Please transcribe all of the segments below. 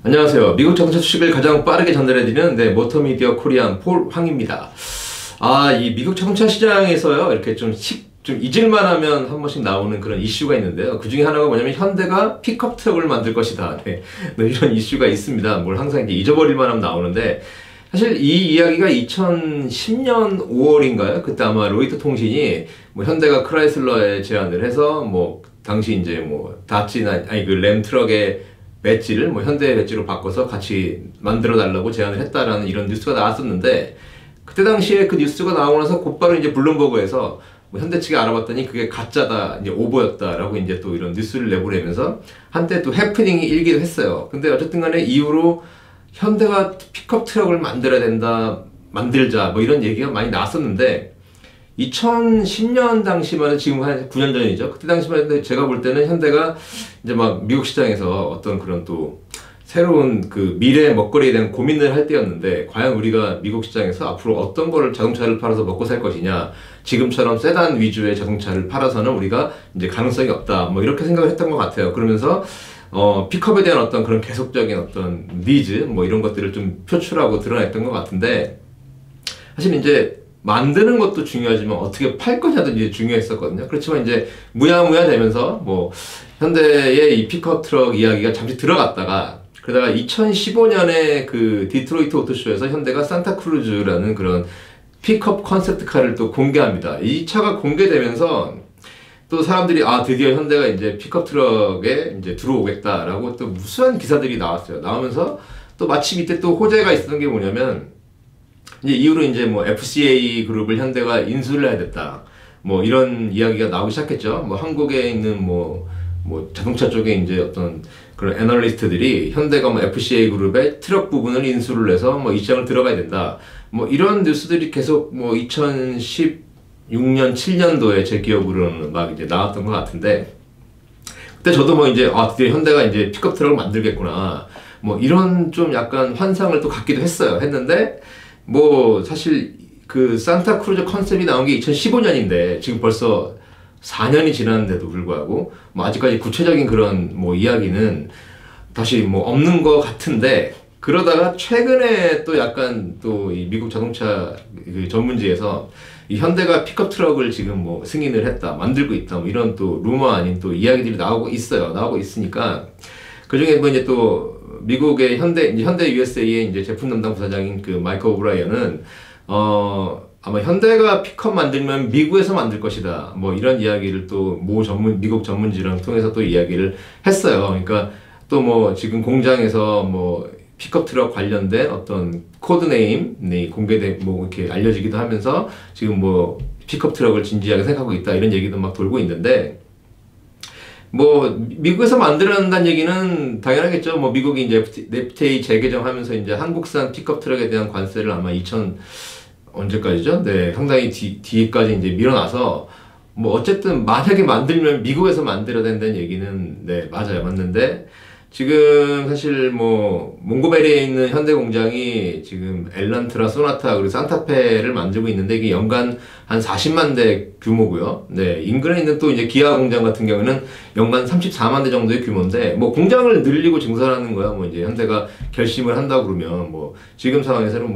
안녕하세요. 미국 자동차 소식을 가장 빠르게 전달해드리는 모터미디어 코리안 폴 황입니다. 이 미국 자동차 시장에서요, 이렇게 좀 잊을만 하면 한 번씩 나오는 그런 이슈가 있는데요. 그 중에 하나가 뭐냐면, 현대가 픽업 트럭을 만들 것이다. 이런 이슈가 있습니다. 뭘 항상 이제 잊어버릴만 하면 나오는데, 사실 이 이야기가 2010년 5월인가요? 그때 아마 로이터 통신이 현대가 크라이슬러에 제안을 해서 당시 이제 다치나 그 램 트럭의 배지를 현대 배지로 바꿔서 같이 만들어 달라고 제안을 했다라는 이런 뉴스가 나왔었는데, 그때 당시에 그 뉴스가 나오고 나서 곧바로 이제 블룸버그에서 현대 측이 알아봤더니 그게 가짜다, 이제 오버였다라고 이제 또 이런 뉴스를 내보내면서 한때 또 해프닝이 일기도 했어요. 근데 어쨌든 간에 이후로 현대가 픽업 트럭을 만들어야 된다, 만들자, 이런 얘기가 많이 나왔었는데, 2010년 당시만 해도 지금 한 9년 전이죠. 그때 당시만 해도 제가 볼 때는 현대가 이제 미국 시장에서 어떤 그런 또 새로운 그 미래의 먹거리에 대한 고민을 할 때였는데, 과연 우리가 미국 시장에서 앞으로 어떤 거를 자동차를 팔아서 먹고 살 것이냐, 지금처럼 세단 위주의 자동차를 팔아서는 우리가 이제 가능성이 없다, 이렇게 생각을 했던 것 같아요. 그러면서 픽업에 대한 어떤 그런 계속적인 어떤 니즈, 이런 것들을 좀 표출하고 드러냈던 것 같은데, 사실 이제 만드는 것도 중요하지만 어떻게 팔 거냐도 이제 중요했었거든요. 그렇지만 이제 무야무야 되면서 현대의 이 픽업 트럭 이야기가 잠시 들어갔다가, 그러다가 2015년에 그 디트로이트 오토쇼에서 현대가 산타크루즈라는 그런 픽업 컨셉트카를 또 공개합니다. 이 차가 공개되면서 또 사람들이 드디어 현대가 이제 픽업 트럭에 이제 들어오겠다라고 또 무수한 기사들이 나왔어요. 나오면서 또 마침 이때 또 호재가 있었던 게 뭐냐면, 이제 이후로 이제 FCA 그룹을 현대가 인수를 해야 됐다, 이런 이야기가 나오기 시작했죠. 한국에 있는 자동차 쪽에 이제 어떤 그런 애널리스트들이 현대가 FCA 그룹의 트럭 부분을 인수를 해서 이 시장을 들어가야 된다, 이런 뉴스들이 계속 2016년 7년도에 제 기억으로는 이제 나왔던 것 같은데, 그때 저도 이제 드디어 현대가 이제 픽업 트럭을 만들겠구나, 이런 좀 약간 환상을 또 갖기도 했는데, 사실 그 산타크루즈 컨셉이 나온 게 2015년인데 지금 벌써 4년이 지났는데도 불구하고 아직까지 구체적인 그런 이야기는 다시 없는 것 같은데, 그러다가 최근에 또 약간 또 이 미국 자동차 그 전문지에서 이 현대가 픽업 트럭을 지금 승인을 했다, 만들고 있다, 이런 또 루머 아닌 또 이야기들이 나오고 있으니까, 그 중에 이제 또 미국의 현대 USA의 이제 제품 담당 부사장인 그 마이클 오브라이언은 아마 현대가 픽업 만들면 미국에서 만들 것이다, 이런 이야기를 또 미국 전문지랑 통해서 또 이야기를 했어요. 그러니까 또 지금 공장에서 픽업 트럭 관련된 어떤 코드 네임이 공개돼 이렇게 알려지기도 하면서 지금 픽업 트럭을 진지하게 생각하고 있다, 이런 얘기도 막 돌고 있는데, 미국에서 만들어낸다는 얘기는 당연하겠죠. 미국이 이제 FTA 재개정하면서 이제 한국산 픽업 트럭에 대한 관세를 아마 언제까지죠? 네, 상당히 뒤까지 이제 밀어놔서, 어쨌든 만약에 만들면 미국에서 만들어야 된다는 얘기는, 네, 맞아요. 맞는데, 지금 사실 몽고메리에 있는 현대 공장이 지금 엘란트라, 소나타, 그리고 산타페를 만들고 있는데, 이게 연간 한 40만 대 규모고요. 네, 인근에 있는 또 이제 기아 공장 같은 경우는 연간 34만 대 정도의 규모인데, 공장을 늘리고 증설하는 거야. 이제 현대가 결심을 한다 그러면 지금 상황에서는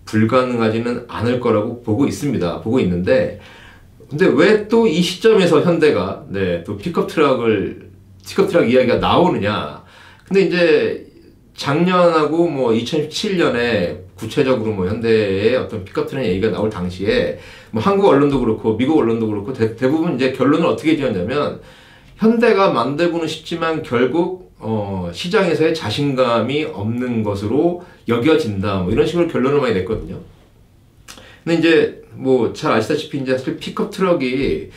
불가능하지는 않을 거라고 보고 있는데, 근데 왜 또 이 시점에서 현대가 또 픽업 트럭 이야기가 나오느냐? 근데 이제 작년하고 2017년에 구체적으로 현대의 어떤 픽업 트럭 얘기가 나올 당시에 한국 언론도 그렇고 미국 언론도 그렇고 대부분 이제 결론을 어떻게 지었냐면, 현대가 만들고는 싶지만 결국 시장에서의 자신감이 없는 것으로 여겨진다, 이런 식으로 결론을 많이 냈거든요. 근데 이제 잘 아시다시피 이제 사실 픽업 트럭이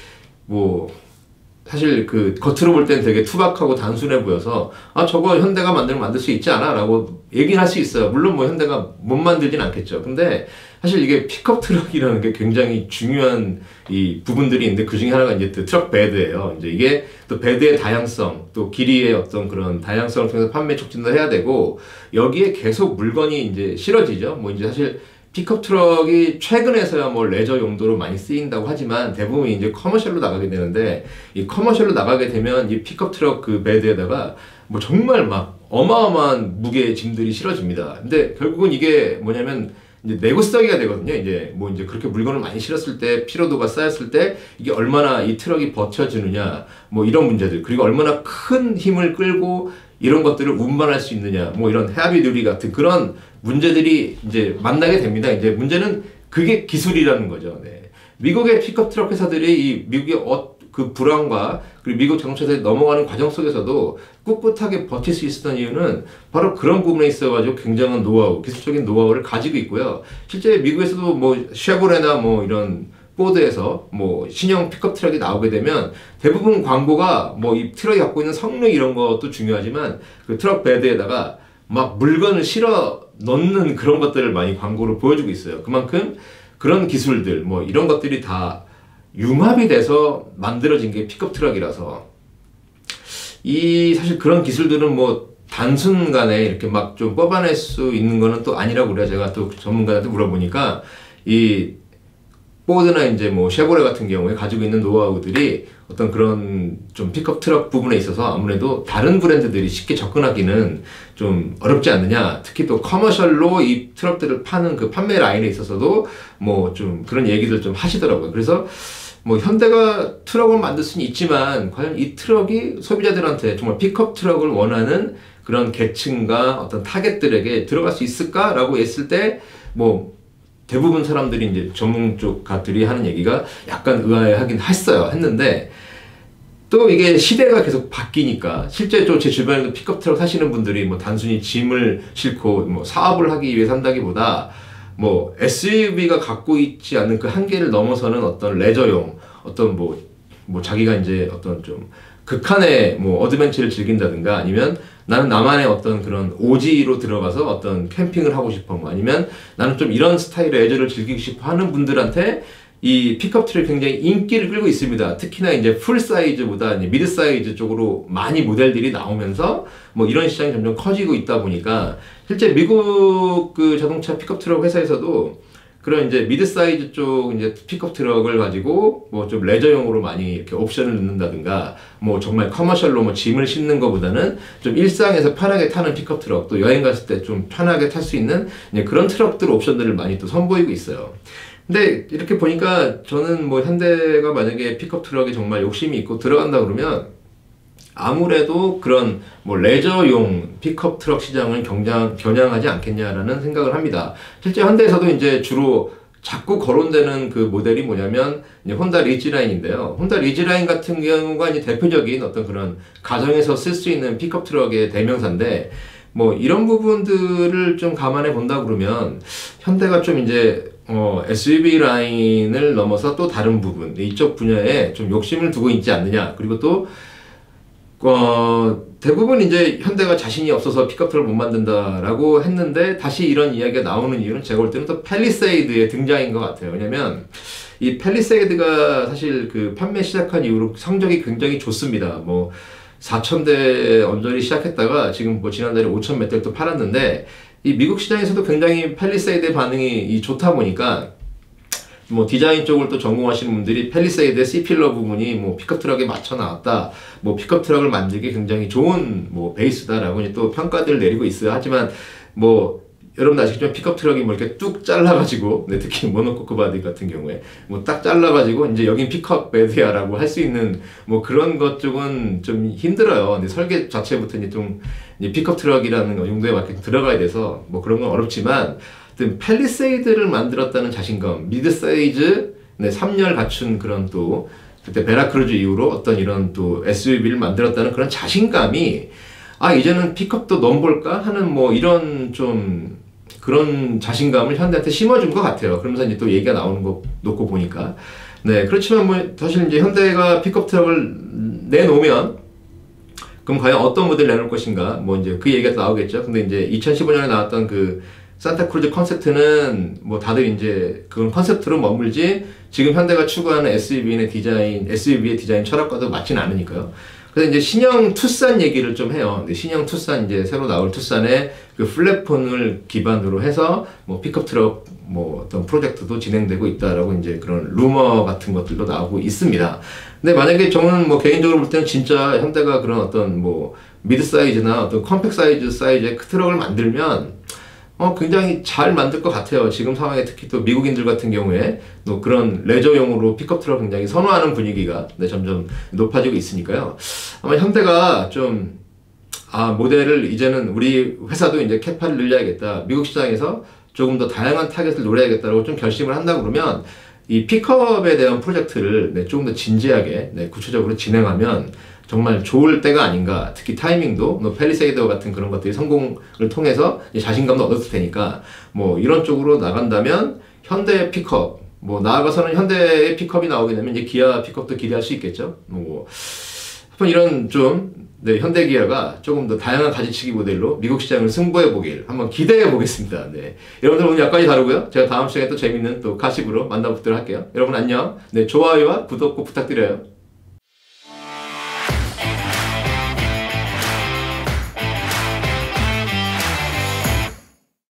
사실 그 겉으로 볼 때는 되게 투박하고 단순해 보여서 저거 현대가 만들면 만들 수 있지 않아? 라고 얘기는 할 수 있어요. 물론 현대가 못 만들진 않겠죠. 근데 사실 이게 픽업 트럭이라는 게 굉장히 중요한 이 부분들이 있는데, 그 중에 하나가 이제 트럭 베드예요. 이제 이게 또 베드의 다양성, 또 길이의 어떤 그런 다양성을 통해서 판매 촉진도 해야 되고, 여기에 계속 물건이 이제 실어지죠. 이제 사실 픽업 트럭이 최근에서야 레저 용도로 많이 쓰인다고 하지만 대부분 이제 커머셜로 나가게 되는데, 이 커머셜로 나가게 되면 이 픽업 트럭 그 베드에다가 뭐 정말 막 어마어마한 무게의 짐들이 실어집니다. 근데 결국은 이게 뭐냐면 이제 내구 쓰기가 되거든요. 이제 뭐 이제 그렇게 물건을 많이 실었을 때 피로도가 쌓였을 때 이게 얼마나 이 트럭이 버텨주느냐 뭐 이런 문제들, 그리고 얼마나 큰 힘을 끌고 이런 것들을 운반할 수 있느냐, 뭐 이런 헤비 듀티 같은 그런 문제들이 이제 만나게 됩니다. 이제 문제는 그게 기술이라는 거죠. 네. 미국의 픽업 트럭 회사들이 이 미국의 그 불황과 그리고 미국 자동차사에 넘어가는 과정 속에서도 꿋꿋하게 버틸 수 있었던 이유는 바로 그런 부분에 있어가지고 굉장한 노하우, 기술적인 노하우를 가지고 있고요. 실제 미국에서도 뭐 쉐보레나 뭐 이런 포드에서 뭐 신형 픽업 트럭이 나오게 되면 대부분 광고가 뭐 이 트럭이 갖고 있는 성능 이런 것도 중요하지만 그 트럭 베드에다가 막 물건을 실어 넣는 그런 것들을 많이 광고로 보여주고 있어요. 그만큼 그런 기술들 뭐 이런 것들이 다 융합이 돼서 만들어진 게 픽업 트럭이라서 이 사실 그런 기술들은 뭐 단순간에 이렇게 막 좀 뽑아낼 수 있는 거는 또 아니라고 그래요. 제가 또 전문가한테 물어보니까 이 포드나 이제 뭐 쉐보레 같은 경우에 가지고 있는 노하우들이 어떤 그런 좀 픽업 트럭 부분에 있어서 아무래도 다른 브랜드들이 쉽게 접근하기는 좀 어렵지 않느냐. 특히 또 커머셜로 이 트럭들을 파는 그 판매 라인에 있어서도 뭐 좀 그런 얘기들 좀 하시더라고요. 그래서 뭐 현대가 트럭을 만들 수는 있지만 과연 이 트럭이 소비자들한테 정말 픽업 트럭을 원하는 그런 계층과 어떤 타겟들에게 들어갈 수 있을까라고 했을 때 뭐 대부분 사람들이 이제 전문 쪽 가들이 하는 얘기가 약간 의아해하긴 했는데 또 이게 시대가 계속 바뀌니까 실제 또 제 주변에도 픽업 트럭 사시는 분들이 뭐 단순히 짐을 싣고 뭐 사업을 하기 위해 산다기보다 뭐 SUV가 갖고 있지 않는 그 한계를 넘어서는 어떤 레저용 어떤 뭐 자기가 이제 어떤 좀 극한의 뭐 어드벤처를 즐긴다든가 아니면 나는 나만의 어떤 그런 오지로 들어가서 어떤 캠핑을 하고 싶어 뭐 아니면 나는 좀 이런 스타일의 레저를 즐기고 싶어 하는 분들한테 이 픽업 트럭이 굉장히 인기를 끌고 있습니다. 특히나 이제 풀 사이즈보다 이제 미드 사이즈 쪽으로 많이 모델들이 나오면서 뭐 이런 시장이 점점 커지고 있다 보니까 실제 미국 그 자동차 픽업 트럭 회사에서도 그런 이제 미드 사이즈 쪽 이제 픽업 트럭을 가지고 뭐 좀 레저용으로 많이 이렇게 옵션을 넣는다든가 뭐 정말 커머셜로 뭐 짐을 싣는 것보다는 좀 일상에서 편하게 타는 픽업 트럭 또 여행 갔을 때 좀 편하게 탈 수 있는 그런 트럭들 옵션들을 많이 또 선보이고 있어요. 근데 이렇게 보니까 저는 뭐 현대가 만약에 픽업 트럭에 정말 욕심이 있고 들어간다 그러면 아무래도 그런 뭐 레저용 픽업 트럭 시장을 겨냥하지 않겠냐라는 생각을 합니다. 실제 현대에서도 이제 주로 자꾸 거론되는 그 모델이 뭐냐면 이제 혼다 리지라인인데요. 혼다 리지라인 같은 경우가 이제 대표적인 어떤 그런 가정에서 쓸 수 있는 픽업 트럭의 대명사인데 뭐 이런 부분들을 좀 감안해 본다 그러면 현대가 좀 이제 SUV 라인을 넘어서 또 다른 부분 이쪽 분야에 좀 욕심을 두고 있지 않느냐. 그리고 또 대부분 이제 현대가 자신이 없어서 픽업트럭을 못 만든다라고 했는데 다시 이런 이야기가 나오는 이유는 제가 볼 때는 또 팰리세이드의 등장인 것 같아요. 왜냐면 이 팰리세이드가 사실 그 판매 시작한 이후로 성적이 굉장히 좋습니다. 뭐 4,000대 언저리 시작했다가 지금 뭐 지난달에 5,000 몇 대를 또 팔았는데 이 미국 시장에서도 굉장히 팰리세이드의 반응이 좋다 보니까 뭐 디자인 쪽을 또 전공하시는 분들이 팰리세이드의 C필러 부분이 뭐 픽업 트럭에 맞춰 나왔다, 뭐 픽업 트럭을 만들기 굉장히 좋은 뭐 베이스다라고 이제 또 평가들을 내리고 있어요. 하지만 뭐 여러분 아시겠지만 픽업 트럭이 뭐 이렇게 뚝 잘라가지고 특히 모노코크 바디 같은 경우에 뭐 딱 잘라가지고 이제 여긴 픽업 베드야라고 할 수 있는 뭐 그런 것 쪽은 좀 힘들어요. 근데 설계 자체부터 이제 좀 이제 픽업 트럭이라는 용도에 맞게 들어가야 돼서 뭐 그런 건 어렵지만. 팰리세이드를 만들었다는 자신감, 미드 사이즈, 3열 갖춘 그런 또 그때 베라크루즈 이후로 어떤 이런 또 SUV를 만들었다는 그런 자신감이 이제는 픽업도 넘볼까 하는 뭐 이런 좀 그런 자신감을 현대한테 심어준 것 같아요. 그러면서 이제 또 얘기가 나오는 거 놓고 보니까 그렇지만 뭐 사실 이제 현대가 픽업 트럭을 내놓으면 그럼 과연 어떤 모델을 내놓을 것인가 뭐 이제 그 얘기가 나오겠죠. 근데 이제 2015년에 나왔던 그 산타크루즈 컨셉트는 뭐 다들 이제 그건 컨셉트로 머물지 지금 현대가 추구하는 SUV의 디자인 철학과도 맞지는 않으니까요. 그래서 이제 신형 투싼 얘기를 좀 해요. 근데 신형 투싼 이제 새로 나올 투싼의 그 플랫폰을 기반으로 해서 뭐 픽업 트럭 뭐 어떤 프로젝트도 진행되고 있다라고 이제 그런 루머 같은 것들도 나오고 있습니다. 근데 만약에 저는 뭐 개인적으로 볼 때는 진짜 현대가 그런 어떤 뭐 미드 사이즈나 어떤 컴팩 사이즈의 그 트럭을 만들면 굉장히 잘 만들 것 같아요. 지금 상황에 특히 또 미국인들 같은 경우에 또 그런 레저용으로 픽업 트럭 굉장히 선호하는 분위기가 점점 높아지고 있으니까요. 아마 현대가 좀 모델을 이제는 우리 회사도 이제 캐파를 늘려야겠다. 미국 시장에서 조금 더 다양한 타겟을 노려야겠다고 좀 결심을 한다 그러면 이 픽업에 대한 프로젝트를 조금 더 진지하게 구체적으로 진행하면 정말 좋을 때가 아닌가. 특히 타이밍도 팰리세이더 같은 그런 것들이 성공을 통해서 자신감도 얻었을 테니까 뭐 이런 쪽으로 나간다면 현대 픽업 뭐 나아가서는 현대의 픽업이 나오게 되면 이제 기아 픽업도 기대할 수 있겠죠. 뭐 한번 이런 좀 현대 기아가 조금 더 다양한 가지치기 모델로 미국 시장을 승부해 보길 한번 기대해 보겠습니다. 네, 여러분들 오늘 여기까지 다루고요. 제가 다음 시간에 또 재밌는 또 가십으로 만나보도록 할게요. 여러분 안녕. 네, 좋아요와 구독 꼭 부탁드려요.